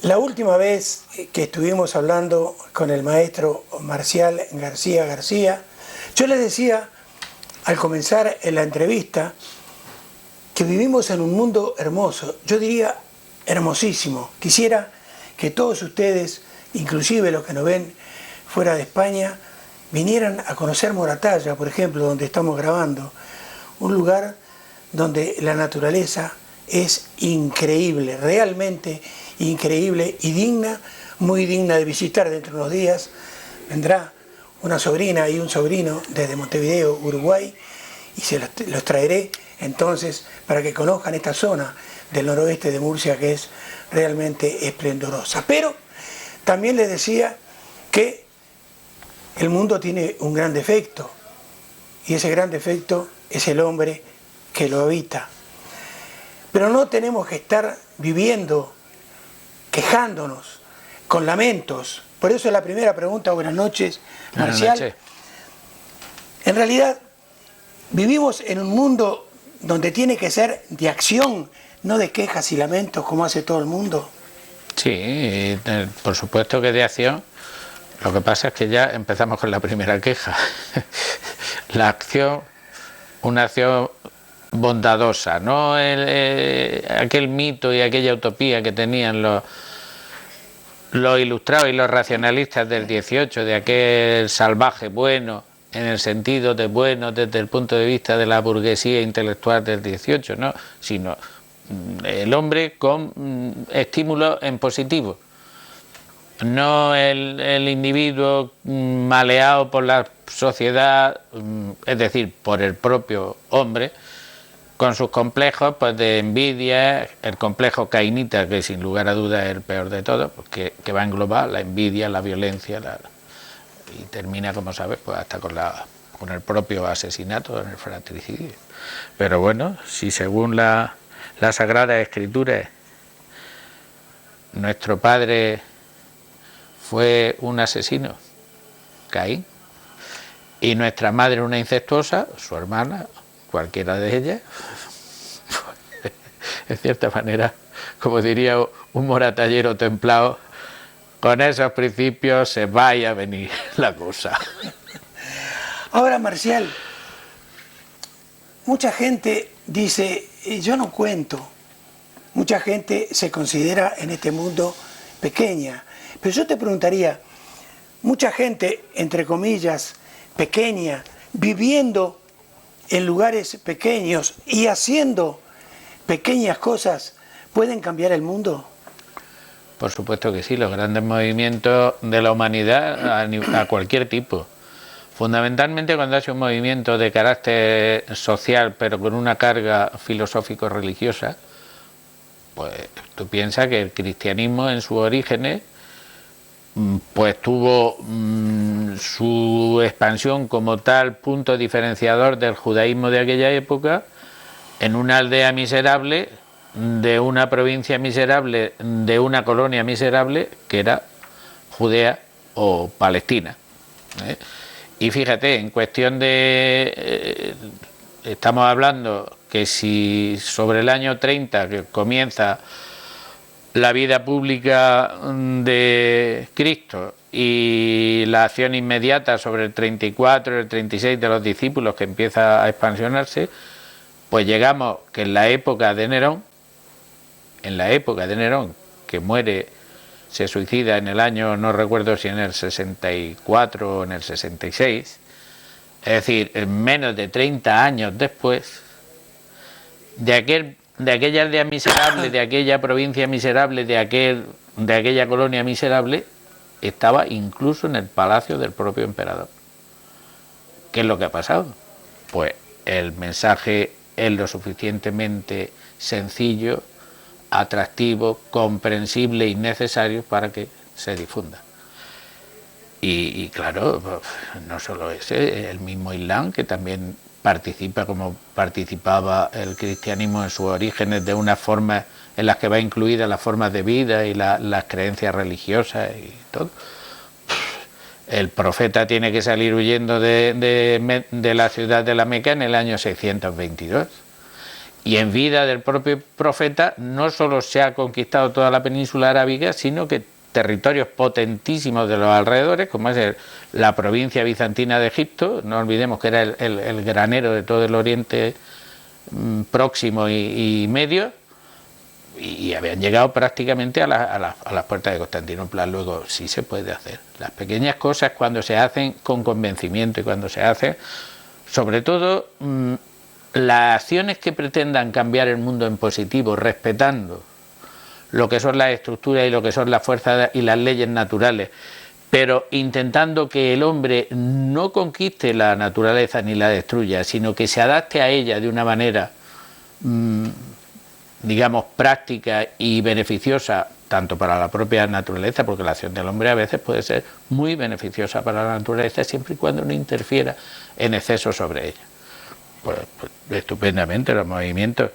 La última vez que estuvimos hablando con el maestro Marcial García, yo le decía al comenzar en la entrevista que vivimos en un mundo hermoso, yo diría hermosísimo. Quisiera que todos ustedes, inclusive los que nos ven fuera de España, vinieran a conocer Moratalla, por ejemplo, donde estamos grabando, un lugar donde la naturaleza es increíble, realmente increíble y digna, muy digna de visitar. Dentro de unos días vendrá una sobrina y un sobrino desde Montevideo, Uruguay, y se los traeré entonces para que conozcan esta zona del noroeste de Murcia que es realmente esplendorosa. Pero también les decía que el mundo tiene un gran defecto, y ese gran defecto es el hombre que lo habita. Pero no tenemos que estar viviendo quejándonos, con lamentos. Por eso la primera pregunta, buenas noches, Marcial. Buenas noches. En realidad, vivimos en un mundo donde tiene que ser de acción, no de quejas y lamentos como hace todo el mundo. Sí, por supuesto que de acción. Lo que pasa es que ya empezamos con la primera queja. La acción, una acción bondadosa, no aquel mito y aquella utopía que tenían los ilustrados y los racionalistas del 18, de aquel salvaje bueno, en el sentido de bueno desde el punto de vista de la burguesía intelectual del 18, ¿no? Sino el hombre con estímulos en positivo, no el individuo maleado por la sociedad, es decir, por el propio hombre, con sus complejos pues de envidia, el complejo cainita, que sin lugar a dudas es el peor de todos, porque que va a englobar la envidia, la violencia, y termina, como sabes, pues hasta con el propio asesinato, en el fratricidio. Pero bueno, si según la Sagrada Escritura nuestro padre fue un asesino, Caín, y nuestra madre una incestuosa, su hermana, cualquiera de ellas, en cierta manera, como diría un moratallero templado, con esos principios se vaya a venir la cosa. Ahora, Marcial, mucha gente dice, yo no cuento. Mucha gente se considera en este mundo pequeña. Pero yo te preguntaría, mucha gente, entre comillas, pequeña, viviendo en lugares pequeños y haciendo pequeñas cosas, ¿pueden cambiar el mundo? Por supuesto que sí, los grandes movimientos de la humanidad a cualquier tipo. Fundamentalmente cuando hace un movimiento de carácter social pero con una carga filosófico-religiosa, pues tú piensas que el cristianismo en sus orígenes pues tuvo su expansión como tal punto diferenciador del judaísmo de aquella época en una aldea miserable, de una provincia miserable, de una colonia miserable que era Judea o Palestina. Y fíjate, en cuestión de... estamos hablando que si sobre el año 30, que comienza la vida pública de Cristo, y la acción inmediata sobre el 34 y el 36 de los discípulos, que empieza a expansionarse, pues llegamos que en la época de Nerón, que muere, se suicida en el año, no recuerdo si en el 64 o en el 66, es decir, en menos de 30 años después, de aquella aldea miserable, de aquella provincia miserable, de aquella colonia miserable, estaba incluso en el palacio del propio emperador. ¿Qué es lo que ha pasado? Pues el mensaje es lo suficientemente sencillo, atractivo, comprensible y necesario para que se difunda. Y claro, no solo ese, el mismo Islam, que también participa como participaba el cristianismo en sus orígenes, de unas formas en las que va incluida las formas de vida y las creencias religiosas y todo. El profeta tiene que salir huyendo de la ciudad de la Meca en el año 622. Y en vida del propio profeta no solo se ha conquistado toda la península arábiga, sino que territorios potentísimos de los alrededores, como es la provincia bizantina de Egipto, no olvidemos que era el granero de todo el Oriente Próximo y Medio, y habían llegado prácticamente a las puertas de Constantinopla. Luego sí se puede hacer. Las pequeñas cosas, cuando se hacen con convencimiento y cuando se hacen, sobre todo las acciones que pretendan cambiar el mundo en positivo, respetando lo que son las estructuras y lo que son las fuerzas y las leyes naturales, pero intentando que el hombre no conquiste la naturaleza ni la destruya, sino que se adapte a ella de una manera digamos práctica y beneficiosa tanto para la propia naturaleza, porque la acción del hombre a veces puede ser muy beneficiosa para la naturaleza siempre y cuando no interfiera en exceso sobre ella. Pues estupendamente los movimientos.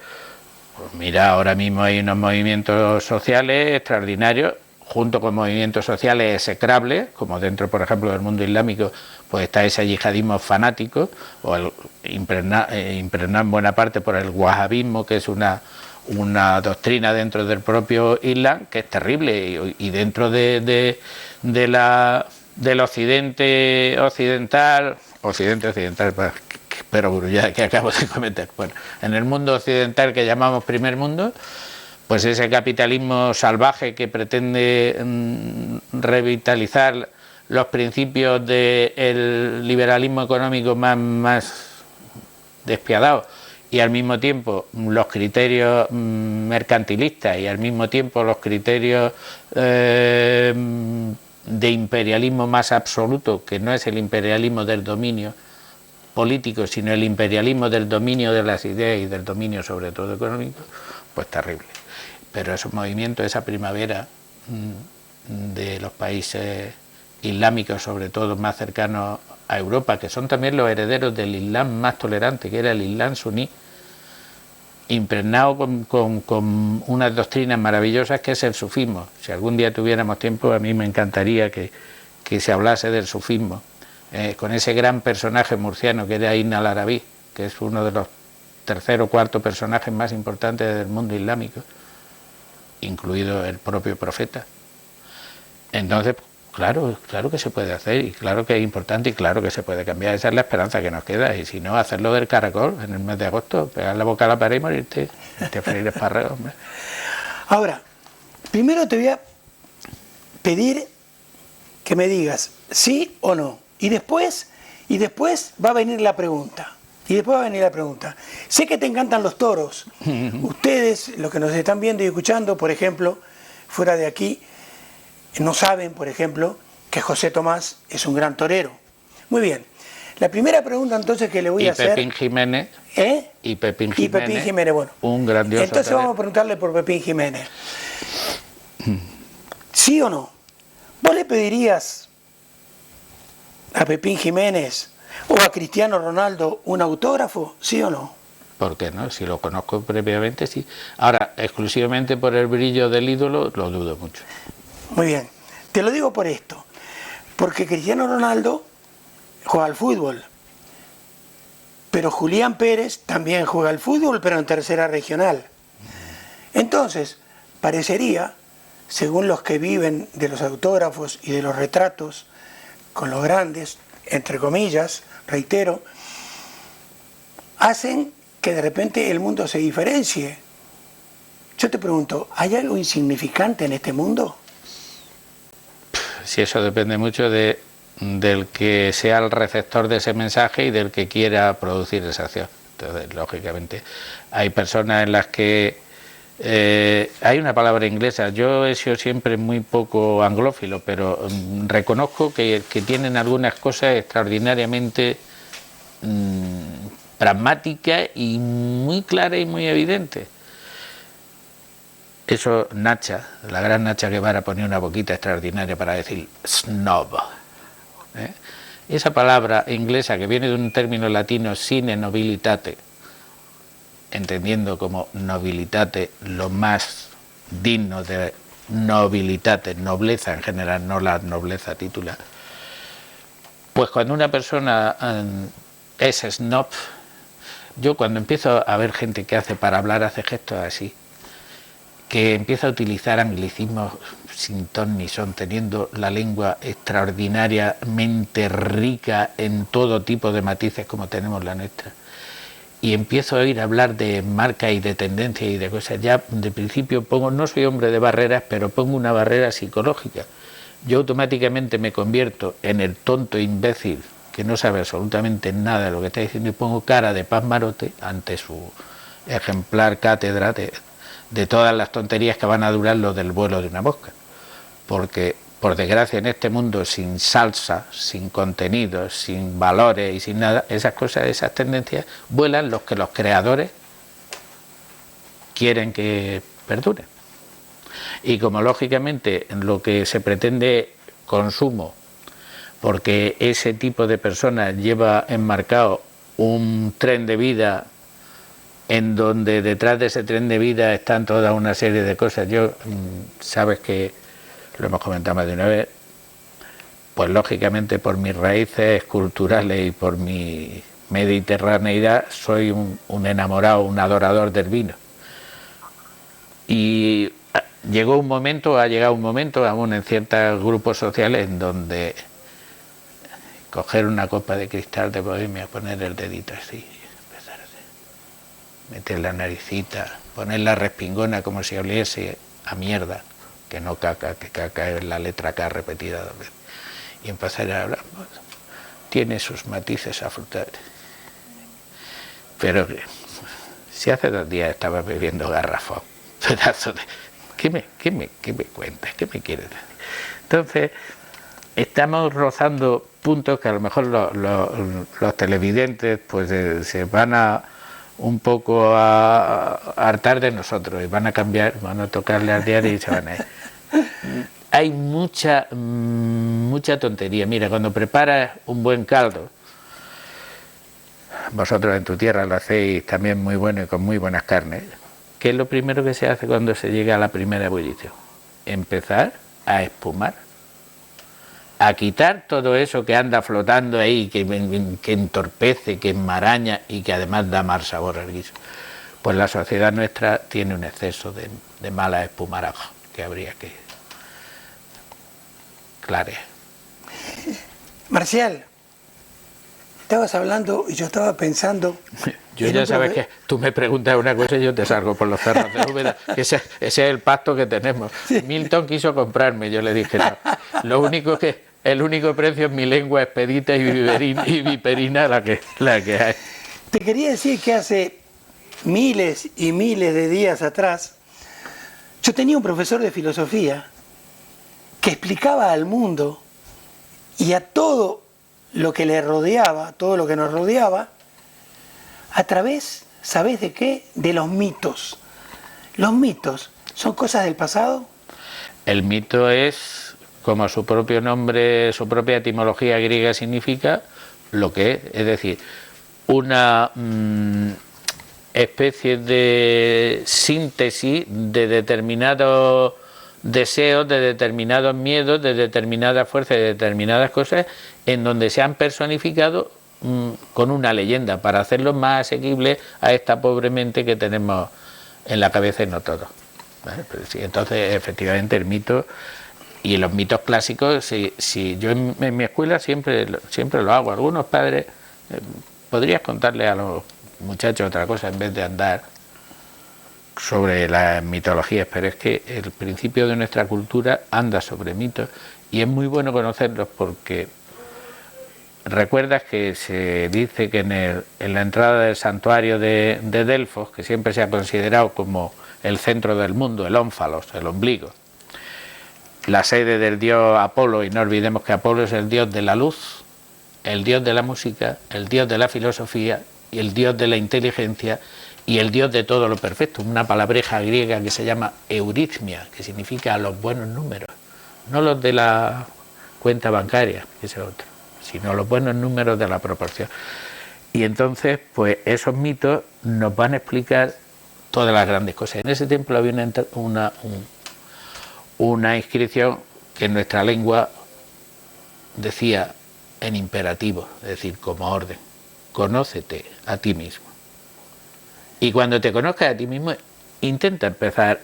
Pues mira, ahora mismo hay unos movimientos sociales extraordinarios, junto con movimientos sociales execrables, como dentro, por ejemplo, del mundo islámico, pues está ese yihadismo fanático, o impregnado en buena parte por el wahabismo, que es una doctrina dentro del propio Islam, que es terrible, y dentro del occidente occidental, pero grullada que acabo de cometer. Bueno, en el mundo occidental que llamamos primer mundo, pues ese capitalismo salvaje que pretende revitalizar los principios del liberalismo económico más despiadado, y al mismo tiempo los criterios mercantilistas y al mismo tiempo los criterios de imperialismo más absoluto, que no es el imperialismo del dominio político, sino el imperialismo del dominio de las ideas y del dominio sobre todo económico, pues terrible. Pero esos movimientos, esa primavera de los países islámicos, sobre todo más cercanos a Europa, que son también los herederos del Islam más tolerante, que era el Islam suní, impregnado con unas doctrinas maravillosas, que es el sufismo. Si algún día tuviéramos tiempo, a mí me encantaría que se hablase del sufismo, con ese gran personaje murciano que era Ibn al-Arabi, que es uno de los tercer o cuarto personajes más importantes del mundo islámico, incluido el propio profeta. Entonces, claro que se puede hacer, y claro que es importante, y claro que se puede cambiar. Esa es la esperanza que nos queda, y si no, hacerlo del caracol en el mes de agosto, pegar la boca a la pared y morirte, te freír espárragos, hombre. Ahora, primero te voy a pedir que me digas sí o no, y después va a venir la pregunta. Sé que te encantan los toros. Ustedes, los que nos están viendo y escuchando, por ejemplo, fuera de aquí, no saben, por ejemplo, que José Tomás es un gran torero. Muy bien. La primera pregunta entonces que le voy a hacer... Pepín Jiménez. Y Pepín Jiménez, bueno. Un grandioso Entonces torero. vamos a preguntarle por Pepín Jiménez. ¿Sí o no? ¿Vos le pedirías a Pepín Jiménez o a Cristiano Ronaldo un autógrafo? ¿Sí o no? ¿Por qué no? Si lo conozco previamente, sí. Ahora, exclusivamente por el brillo del ídolo, lo dudo mucho. Muy bien. Te lo digo por esto. Porque Cristiano Ronaldo juega al fútbol. Pero Julián Pérez también juega al fútbol, pero en tercera regional. Entonces, parecería, según los que viven de los autógrafos y de los retratos con los grandes, entre comillas, reitero, hacen que de repente el mundo se diferencie. Yo te pregunto, ¿hay algo insignificante en este mundo? Si eso depende mucho del que sea el receptor de ese mensaje y del que quiera producir esa acción. Entonces, lógicamente, hay personas en las que hay una palabra inglesa. Yo he sido siempre muy poco anglófilo, pero reconozco que tienen algunas cosas extraordinariamente pragmáticas y muy claras y muy evidentes. Eso Nacha, la gran Nacha Guevara, ponía una boquita extraordinaria para decir snob. Esa palabra inglesa, que viene de un término latino, sine nobilitate, entendiendo como nobilitate lo más digno de nobilitate, nobleza en general, no la nobleza titular. Pues cuando una persona es snob, Yo cuando empiezo a ver gente que hace para hablar, hace gestos así, que empieza a utilizar anglicismos sin ton ni son, teniendo la lengua extraordinariamente rica en todo tipo de matices como tenemos la nuestra, y empiezo a oír hablar de marca y de tendencia y de cosas, ya de principio pongo, no soy hombre de barreras, pero pongo una barrera psicológica. Yo automáticamente me convierto en el tonto imbécil que no sabe absolutamente nada de lo que está diciendo y pongo cara de pasmarote ante su ejemplar cátedra de todas las tonterías que van a durar lo del vuelo de una mosca. Porque, por desgracia, en este mundo sin salsa, sin contenidos, sin valores y sin nada, esas cosas, esas tendencias, vuelan los que los creadores quieren que perduren. Y como lógicamente lo que se pretende consumo, porque ese tipo de personas lleva enmarcado un tren de vida en donde detrás de ese tren de vida están toda una serie de cosas. Yo, sabes que lo hemos comentado más de una vez, pues lógicamente por mis raíces culturales y por mi mediterraneidad soy un enamorado, un adorador del vino. Y ha llegado un momento aún en ciertos grupos sociales en donde coger una copa de cristal de Bohemia, poner el dedito así, empezar a meter la naricita, poner la respingona como si oliese a mierda, que no caca, que caca es la letra K repetida 2 veces, y empezar a hablar. Bueno, tiene sus matices afrutables, pero si hace 2 días estaba bebiendo garrafón, pedazo de... ¿Qué me cuentas? ¿Qué me quieres decir? Entonces, estamos rozando puntos que a lo mejor los televidentes pues se van a un poco a hartar de nosotros y van a cambiar, van a tocarle al diario y se van a ir. Hay mucha tontería. Mira, cuando preparas un buen caldo, vosotros en tu tierra lo hacéis también muy bueno y con muy buenas carnes, ¿qué es lo primero que se hace cuando se llega a la primera ebullición? Empezar a espumar, a quitar todo eso que anda flotando ahí, que entorpece, que enmaraña y que además da mal sabor al guiso. Pues la sociedad nuestra tiene un exceso de mala espumaraja que habría que clarear. Marcial, estabas hablando y yo estaba pensando... Yo ya sabes que tú me preguntas una cosa y yo te salgo por los cerros de Úbeda. Ese es el pacto que tenemos. Sí. Milton quiso comprarme, yo le dije no. El único precio es mi lengua expedita y viperina la que hay. Te quería decir que hace miles y miles de días atrás yo tenía un profesor de filosofía que explicaba al mundo y a todo lo que le rodeaba, todo lo que nos rodeaba, a través, ¿sabés de qué? De los mitos. ¿Los mitos son cosas del pasado? El mito es, como su propio nombre, su propia etimología griega significa, lo que es decir, una especie de síntesis de determinados deseos, de determinados miedos, de determinadas fuerzas, de determinadas cosas, en donde se han personificado con una leyenda para hacerlo más asequible a esta pobre mente que tenemos en la cabeza y no todo. ¿Vale? Pues sí, entonces efectivamente el mito y los mitos clásicos, si yo en mi escuela siempre lo hago. Algunos padres, podrías contarle a los muchachos otra cosa en vez de andar sobre las mitologías, pero es que el principio de nuestra cultura anda sobre mitos y es muy bueno conocerlos porque recuerdas que se dice que en la entrada del santuario de Delfos, que siempre se ha considerado como el centro del mundo, el ónfalos, el ombligo, la sede del dios Apolo, y no olvidemos que Apolo es el dios de la luz, el dios de la música, el dios de la filosofía y el dios de la inteligencia y el dios de todo lo perfecto, una palabreja griega que se llama euritmia, que significa los buenos números, no los de la cuenta bancaria, que es el otro, sino los buenos números de la proporción. Y entonces, pues esos mitos nos van a explicar todas las grandes cosas. En ese templo había una inscripción que en nuestra lengua decía en imperativo, es decir, como orden: conócete a ti mismo. Y cuando te conozcas a ti mismo, intenta empezar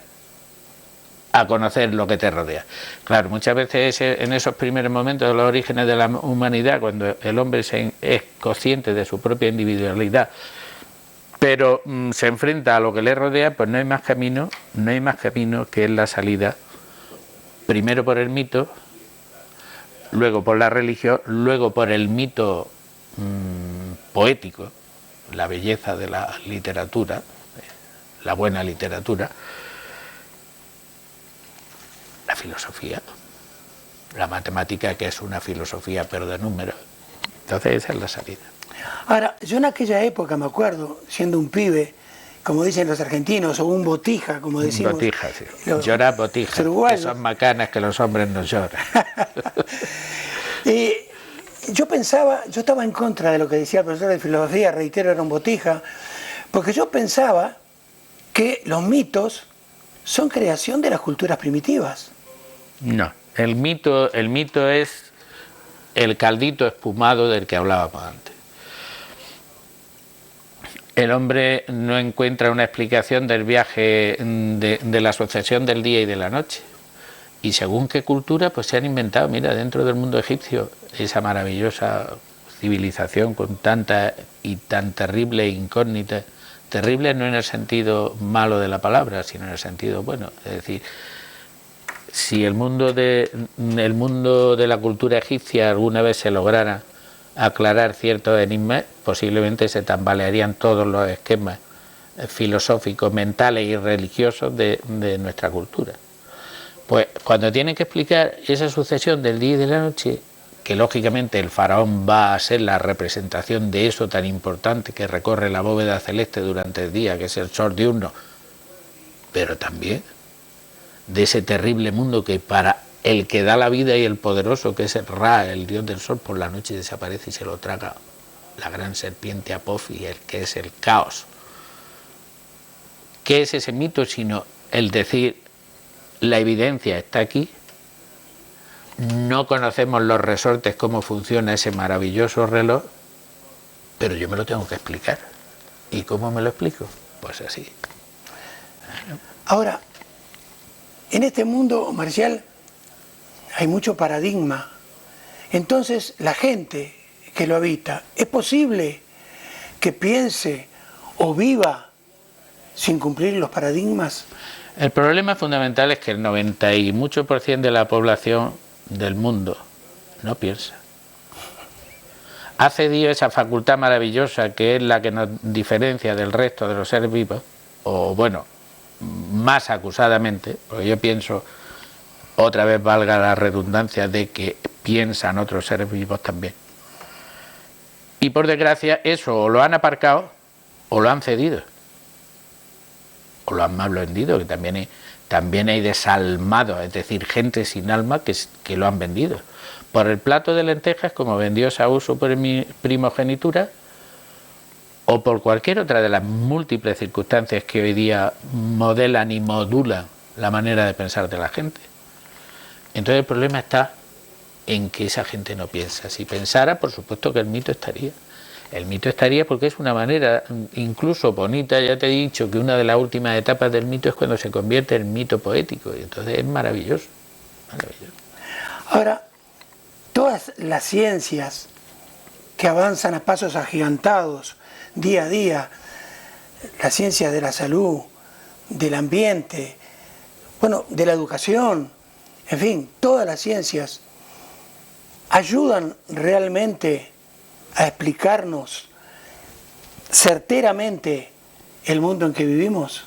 a conocer lo que te rodea. Claro, muchas veces en esos primeros momentos de los orígenes de la humanidad, cuando el hombre es consciente de su propia individualidad, pero se enfrenta a lo que le rodea, pues no hay más camino que es la salida, primero por el mito, luego por la religión, luego por el mito poético, la belleza de la literatura, la buena literatura, la filosofía, la matemática, que es una filosofía pero de números. Entonces esa es la salida. Ahora, yo en aquella época me acuerdo, siendo un pibe, como dicen los argentinos, o un botija, como decimos. Botija, sí. Llorar botija. Esas macanas que los hombres no lloran. Yo estaba en contra de lo que decía el profesor de filosofía, reitero, era un botija, porque yo pensaba que los mitos son creación de las culturas primitivas. No, el mito es el caldito espumado del que hablábamos antes. El hombre no encuentra una explicación del viaje de la sucesión del día y de la noche. Y según qué cultura, pues se han inventado, mira, dentro del mundo egipcio, esa maravillosa civilización con tanta y tan terrible incógnita. Terrible no en el sentido malo de la palabra, sino en el sentido bueno. Es decir, si el mundo de la cultura egipcia alguna vez se lograra aclarar ciertos enigmas, posiblemente se tambalearían todos los esquemas filosóficos, mentales y religiosos de nuestra cultura. Pues cuando tienen que explicar esa sucesión del día y de la noche, que lógicamente el faraón va a ser la representación de eso tan importante que recorre la bóveda celeste durante el día, que es el sol diurno, pero también de ese terrible mundo que para el que da la vida y el poderoso, que es el Ra, el dios del sol, por la noche desaparece y se lo traga la gran serpiente Apophis, el que es el caos. ¿Qué es ese mito sino el decir la evidencia está aquí? No conocemos los resortes, cómo funciona ese maravilloso reloj, pero yo me lo tengo que explicar. ¿Y cómo me lo explico? Pues así. Ahora, en este mundo marcial hay mucho paradigma. Entonces, la gente que lo habita, ¿es posible que piense o viva sin cumplir los paradigmas? El problema fundamental es que el 90 y mucho % de la población del mundo no piensa. Ha cedido esa facultad maravillosa que es la que nos diferencia del resto de los seres vivos, o bueno, más acusadamente, porque yo pienso, otra vez valga la redundancia, de que piensan otros seres vivos también. Y por desgracia eso o lo han aparcado o lo han cedido, o lo han mal vendido, que también hay desalmados, es decir, gente sin alma que lo han vendido. Por el plato de lentejas, como vendió Saúl su primogenitura, o por cualquier otra de las múltiples circunstancias que hoy día modelan y modulan la manera de pensar de la gente. Entonces el problema está en que esa gente no piensa. Si pensara, por supuesto que el mito estaría. El mito estaría porque es una manera incluso bonita. Ya te he dicho que una de las últimas etapas del mito es cuando se convierte en mito poético, y entonces es maravilloso, maravilloso. Ahora, todas las ciencias que avanzan a pasos agigantados día a día, la ciencia de la salud, del ambiente, bueno, de la educación, en fin, todas las ciencias ayudan realmente a explicarnos certeramente el mundo en que vivimos.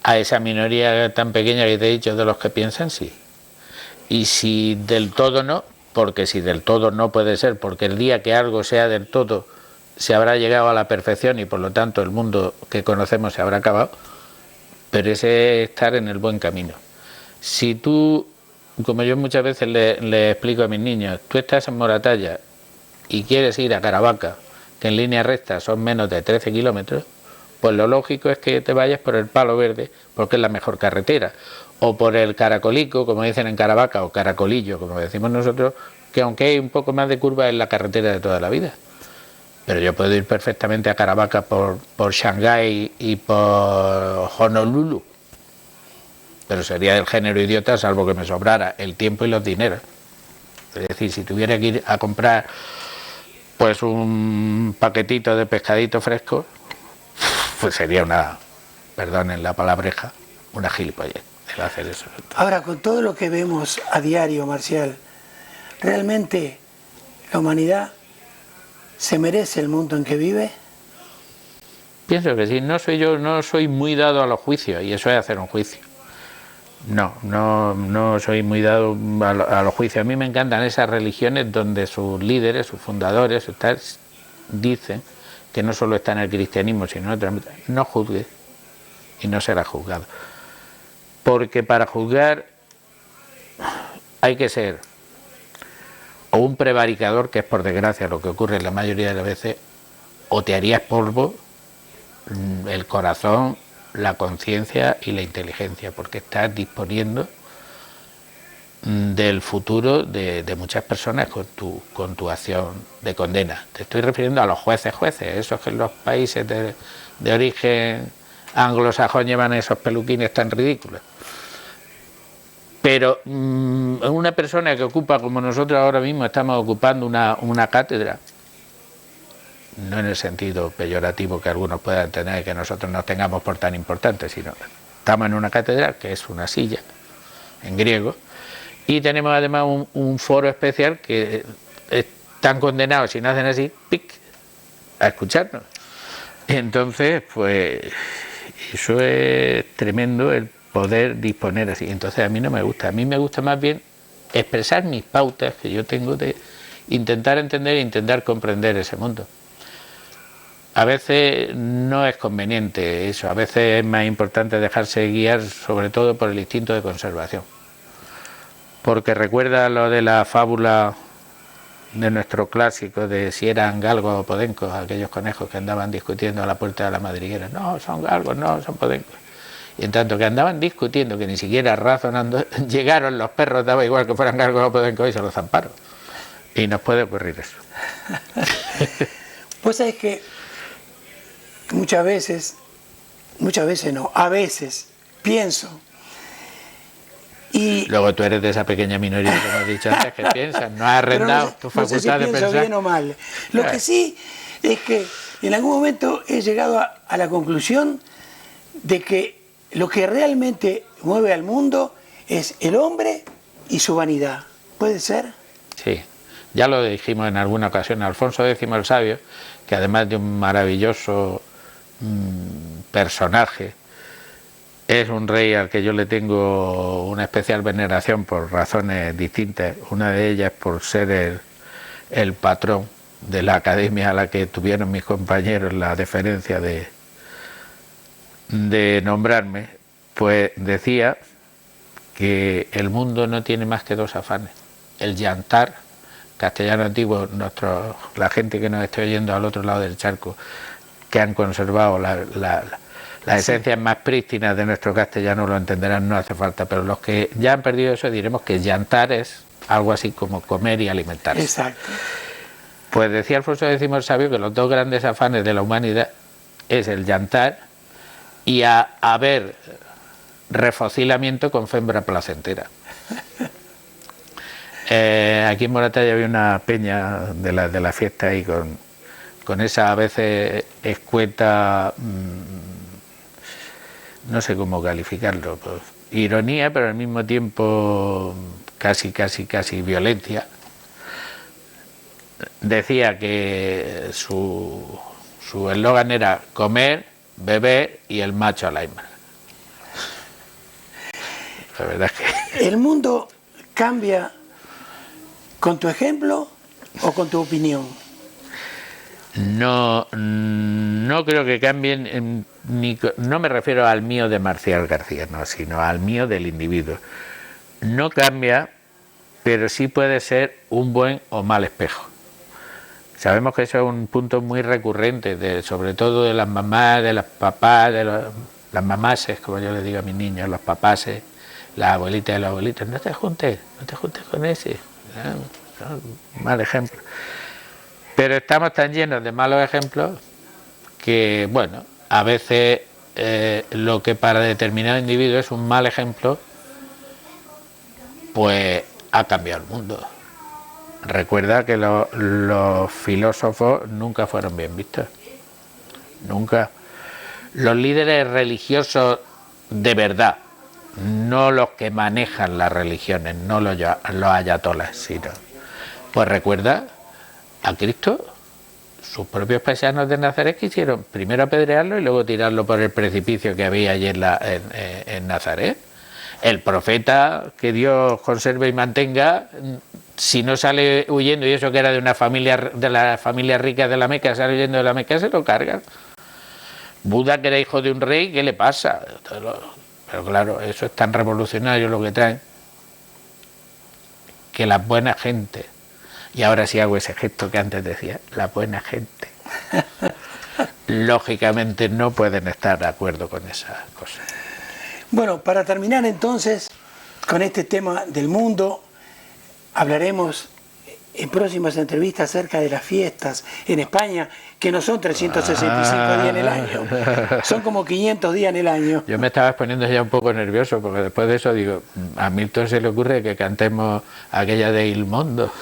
A esa minoría tan pequeña que te he dicho de los que piensan, sí. Y si del todo no, porque si del todo no puede ser, porque el día que algo sea del todo se habrá llegado a la perfección y por lo tanto el mundo que conocemos se habrá acabado, pero ese es estar en el buen camino. Si tú, como yo muchas veces le explico a mis niños, tú estás en Moratalla y quieres ir a Caravaca, que en línea recta son menos de 13 kilómetros, pues lo lógico es que te vayas por el Palo Verde, porque es la mejor carretera, o por el Caracolico, como dicen en Caravaca, o Caracolillo, como decimos nosotros, que aunque hay un poco más de curva es la carretera de toda la vida. Pero yo puedo ir perfectamente a Caravaca por Shanghái y por Honolulu. Pero sería del género idiota, salvo que me sobrara el tiempo y los dineros. Es decir, si tuviera que ir a comprar pues un paquetito de pescadito fresco, pues sería una, perdonen la palabreja, una gilipollez el hacer eso. Ahora, con todo lo que vemos a diario, Marcial, ¿realmente la humanidad se merece el mundo en que vive? Pienso que sí, no soy muy dado a los juicios, y eso es hacer un juicio. No soy muy dado a los juicios. A mí me encantan esas religiones donde sus líderes, sus fundadores, dicen que no solo está en el cristianismo, sino en otras, no juzgue y no será juzgado. Porque para juzgar hay que ser o un prevaricador, que es por desgracia lo que ocurre la mayoría de las veces, o te harías polvo el corazón, la conciencia y la inteligencia, porque estás disponiendo del futuro de muchas personas con tu acción de condena. Te estoy refiriendo a los jueces, esos que en los países de origen anglosajón llevan esos peluquines tan ridículos. Pero una persona que ocupa, como nosotros ahora mismo estamos ocupando una cátedra, no en el sentido peyorativo que algunos puedan tener, que nosotros nos tengamos por tan importantes, sino estamos en una cátedra que es una silla, en griego, y tenemos además un foro especial que están condenados, si no hacen así, ¡pic!, a escucharnos. Entonces, pues, eso es tremendo, el poder disponer así. Entonces a mí no me gusta, a mí me gusta más bien expresar mis pautas que yo tengo de intentar entender e intentar comprender ese mundo. A veces no es conveniente eso, a veces es más importante dejarse guiar sobre todo por el instinto de conservación. Porque recuerda lo de la fábula de nuestro clásico de si eran galgos o podencos, aquellos conejos que andaban discutiendo a la puerta de la madriguera. No, son galgos, no, son podencos. Y en tanto que andaban discutiendo, que ni siquiera razonando, llegaron los perros, daba igual que fueran galgos o podencos, y se los zamparon. Y nos puede ocurrir eso. Pues es que a veces no, a veces pienso. Y luego tú eres de esa pequeña minoría que hemos dicho antes que piensas, no has arrendado tu facultad de pensar. Bien o mal. Lo que sí es que en algún momento he llegado a la conclusión de que lo que realmente mueve al mundo es el hombre y su vanidad. ¿Puede ser? Sí, ya lo dijimos en alguna ocasión. Alfonso X el Sabio, que además de un maravilloso personaje, es un rey al que yo le tengo una especial veneración por razones distintas. Una de ellas por ser el patrón de la academia a la que tuvieron mis compañeros la deferencia de nombrarme. Pues decía que el mundo no tiene más que dos afanes: el yantar, castellano antiguo, la gente que nos esté oyendo al otro lado del charco, que han conservado las esencias más prístinas de nuestro castellano, lo entenderán, no hace falta, pero los que ya han perdido eso diremos que yantar es algo así como comer y alimentarse. Exacto. Pues decía Alfonso X el Sabio que los dos grandes afanes de la humanidad es el yantar y haber refocilamiento con fembra placentera. Aquí en Moratalla había una peña de la fiesta y con esa a veces escueta, no sé cómo calificarlo, pues, ironía, pero al mismo tiempo casi violencia. Decía que su eslogan era comer, beber y el macho a la hembra. La verdad es que ¿El mundo cambia con tu ejemplo o con tu opinión? No creo que cambien, no me refiero al mío de Marcial García, no, sino al mío del individuo. No cambia, pero sí puede ser un buen o mal espejo. Sabemos que eso es un punto muy recurrente, sobre todo de las mamás, de los papás, las mamases, como yo les digo a mis niños, los papases, las abuelitas y los abuelitos. No te juntes con ese. No, mal ejemplo. Pero estamos tan llenos de malos ejemplos que, bueno, a veces lo que para determinado individuo es un mal ejemplo, pues ha cambiado el mundo. Recuerda que los filósofos nunca fueron bien vistos. Nunca. Los líderes religiosos de verdad, no los que manejan las religiones, no los ayatolas, sino. Pues recuerda a Cristo, sus propios paisanos de Nazaret quisieron primero apedrearlo y luego tirarlo por el precipicio que había allí en Nazaret. El profeta, que Dios conserve y mantenga, si no sale huyendo, y eso que era de una familia, de la familia rica de la Meca, sale huyendo de la Meca, se lo cargan. Buda, que era hijo de un rey, ¿qué le pasa? Pero claro, eso es tan revolucionario lo que traen, que la buena gente, y ahora sí hago ese gesto que antes decía, la buena gente, lógicamente no pueden estar de acuerdo con esas cosas. Bueno, para terminar entonces con este tema del mundo, hablaremos en próximas entrevistas acerca de las fiestas en España, que no son 365 días en el año, son como 500 días en el año. Yo me estaba poniendo ya un poco nervioso, porque después de eso digo, a Milton se le ocurre que cantemos aquella de Il Mondo,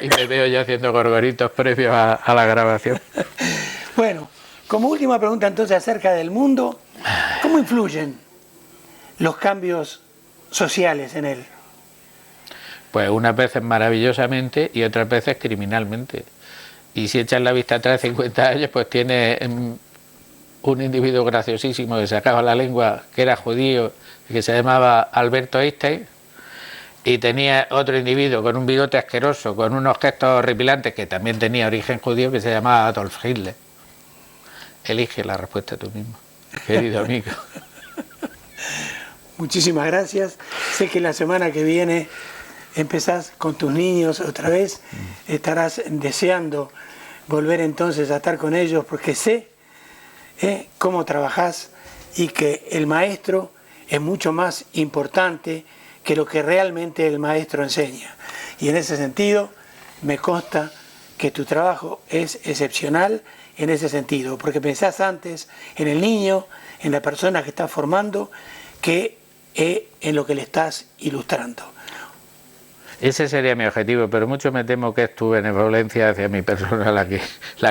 y me veo ya haciendo gorgoritos previos a la grabación. Bueno, como última pregunta entonces acerca del mundo, ¿cómo influyen los cambios sociales en él? Pues unas veces maravillosamente y otras veces criminalmente. Y si echas la vista atrás 50 años, pues tiene un individuo graciosísimo que sacaba la lengua, que era judío, que se llamaba Alberto Einstein, y tenía otro individuo con un bigote asqueroso, con unos gestos horripilantes, que también tenía origen judío, que se llamaba Adolf Hitler. Elige la respuesta tú mismo, querido amigo. Muchísimas gracias. Sé que la semana que viene empezás con tus niños otra vez, estarás deseando volver entonces a estar con ellos, porque sé cómo trabajás y que el maestro es mucho más importante que lo que realmente el maestro enseña. Y en ese sentido me consta que tu trabajo es excepcional en ese sentido, porque pensás antes en el niño, en la persona que estás formando, que en lo que le estás ilustrando. Ese sería mi objetivo, pero mucho me temo que es tu benevolencia hacia mi persona la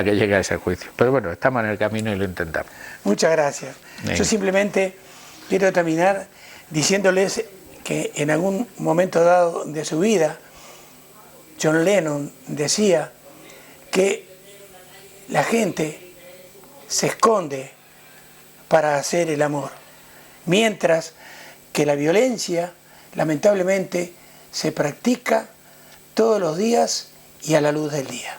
que llega a ese juicio. Pero bueno, estamos en el camino y lo intentamos. Muchas gracias. Venga. Yo simplemente quiero terminar diciéndoles que en algún momento dado de su vida, John Lennon decía que la gente se esconde para hacer el amor, mientras que la violencia, lamentablemente, se practica todos los días y a la luz del día.